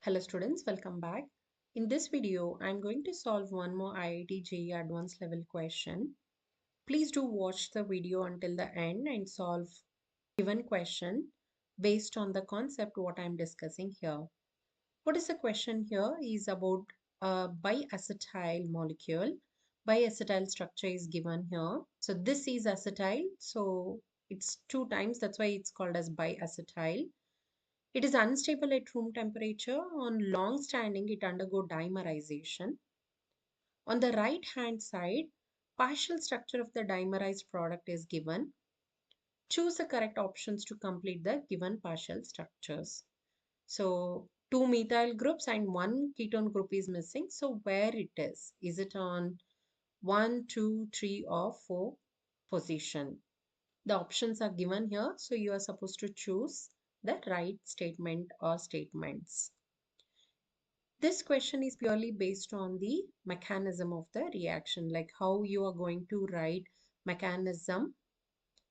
Hello students, welcome back. In this video, I'm going to solve one more IIT-JEE advanced level question. Please do watch the video until the end and solve given question based on the concept what I'm discussing here. What is the question here is about a biacetyl molecule. Biacetyl structure is given here. So this is acetyl. So it's two times. That's why it's called as biacetyl. It is unstable at room temperature. On long standing, it undergo dimerization. On the right hand side, partial structure of the dimerized product is given. Choose the correct options to complete the given partial structures. So two methyl groups and one ketone group is missing. So where it is? Is it on 1, 2, 3 or 4 position? The options are given here. So you are supposed to choose the right statement or statements. This question is purely based on the mechanism of the reaction, like how you are going to write mechanism.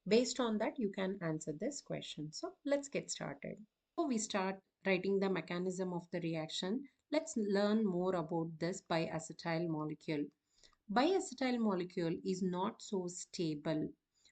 Based on that, you can answer this question. So let's get started. Before we start writing the mechanism of the reaction, let's learn more about this biacetyl molecule. Biacetyl molecule is not so stable.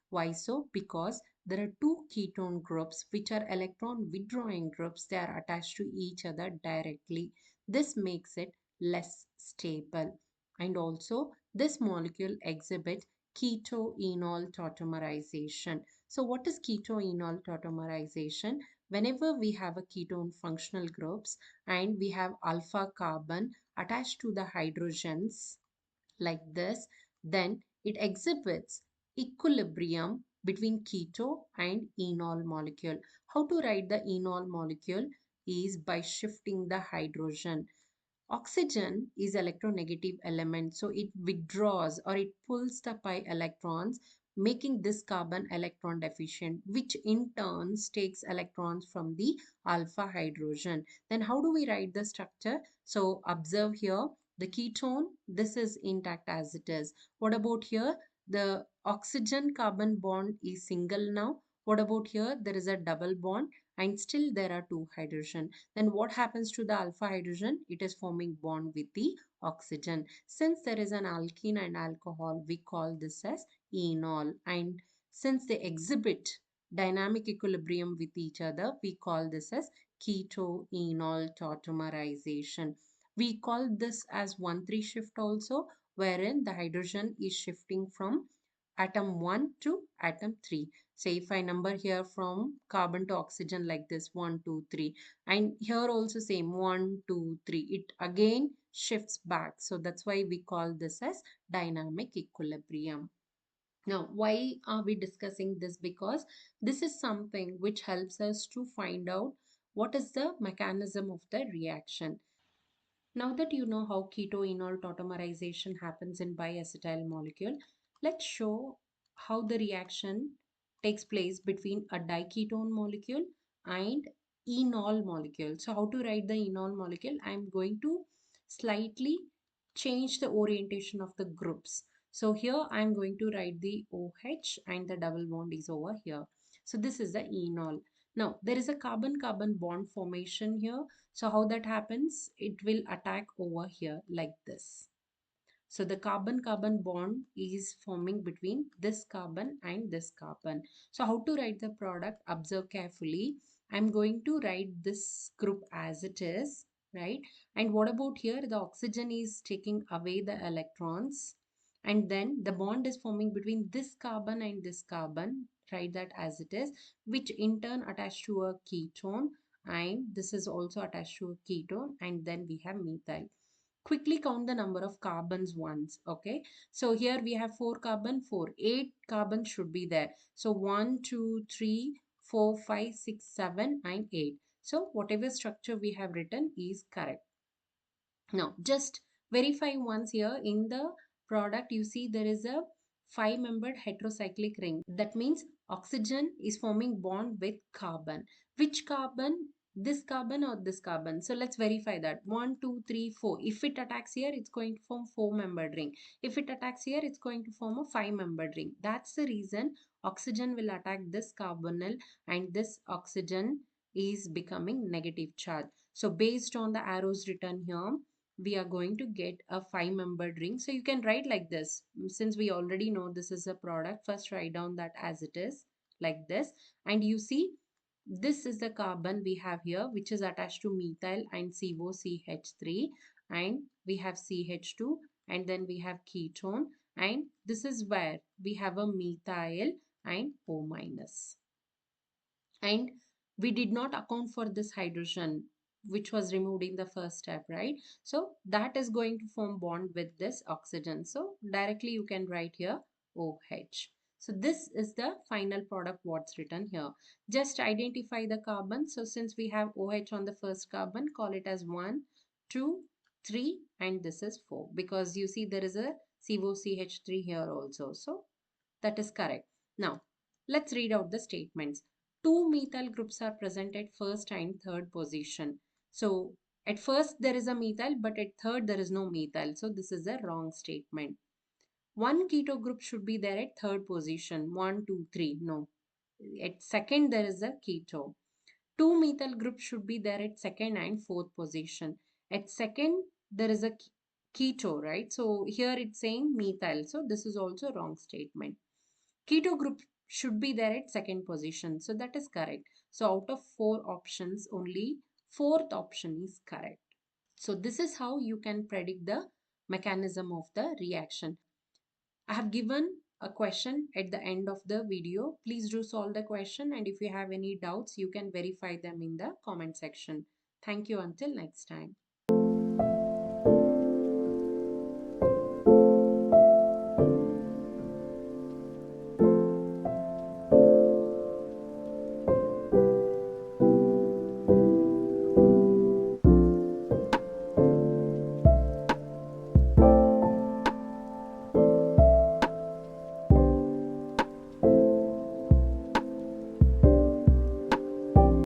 Why so? Because there are two ketone groups which are electron withdrawing groups. They are attached to each other directly. This makes it less stable. And also this molecule exhibits keto-enol tautomerization. So what is keto-enol tautomerization? Whenever we have a ketone functional groups and we have alpha carbon attached to the hydrogens like this, then it exhibits equilibrium between keto and enol molecule. How to write the enol molecule is by shifting the hydrogen. Oxygen is electronegative element, so it withdraws or it pulls the pi electrons, making this carbon electron deficient, which in turn takes electrons from the alpha hydrogen. Then how do we write the structure? So observe here, the ketone, this is intact as it is. What about here? The oxygen carbon bond is single now. What about here? There is a double bond and still there are two hydrogen. Then what happens to the alpha hydrogen? It is forming bond with the oxygen. Since there is an alkene and alcohol, we call this as enol. And since they exhibit dynamic equilibrium with each other, we call this as keto-enol tautomerization. We call this as 1,3 shift also, wherein the hydrogen is shifting from atom 1 to atom 3. Say if I number here from carbon to oxygen like this 1, 2, 3, and here also same 1, 2, 3. It again shifts back. So that's why we call this as dynamic equilibrium. Now, why are we discussing this? Because this is something which helps us to find out what is the mechanism of the reaction. Now that you know how keto-enol tautomerization happens in biacetyl molecule, let's show how the reaction takes place between a diketone molecule and enol molecule. So how to write the enol molecule? I'm going to slightly change the orientation of the groups. So here I'm going to write the OH and the double bond is over here. So this is the enol. Now there is a carbon-carbon bond formation here. So how that happens? It will attack over here like this. So the carbon-carbon bond is forming between this carbon and this carbon. So how to write the product? Observe carefully. I'm going to write this group as it is, right? And what about here? The oxygen is taking away the electrons. And then the bond is forming between this carbon and this carbon. Write that as it is, which in turn attached to a ketone. And this is also attached to a ketone. And then we have methyl. Quickly count the number of carbons once. Okay, so here we have 4 carbon, 4, 8 carbons should be there. So 1, 2, 3, 4, 5, 6, 7 and 8. So whatever structure we have written is correct. Now just verify once. Here in the product you see there is a 5-membered heterocyclic ring. That means oxygen is forming bond with carbon. Which carbon? This carbon or this carbon? So let's verify that. 1, 2, 3, 4. If it attacks here, it's going to form 4-membered ring. If it attacks here, it's going to form a 5-membered ring. That's the reason oxygen will attack this carbonyl and this oxygen is becoming negative charge. So based on the arrows written here, we are going to get a 5-membered ring. So you can write like this. Since we already know this is a product, first write down that as it is like this. And you see, this is the carbon we have here, which is attached to methyl and COCH3. And we have CH2 and then we have ketone. And this is where we have a methyl and O minus. And we did not account for this hydrogen which was removed in the first step, right? So that is going to form bond with this oxygen. So directly you can write here OH. So this is the final product what's written here. Just identify the carbon. So since we have OH on the first carbon, call it as 1, 2, 3 and this is 4 because you see there is a COCH3 here also. So that is correct. Now, let's read out the statements. Two methyl groups are present at first and third position. So, at first there is a methyl, but at third there is no methyl. So, this is a wrong statement. One keto group should be there at third position. 1, 2, 3. No. At second there is a keto. Two methyl groups should be there at second and fourth position. At second there is a keto, right? So, here it's saying methyl. So, this is also wrong statement. Keto group should be there at second position. So that is correct. So out of 4 options, only fourth option is correct. So this is how you can predict the mechanism of the reaction. I have given a question at the end of the video. Please do solve the question, and if you have any doubts, you can verify them in the comment section. Thank you until next time.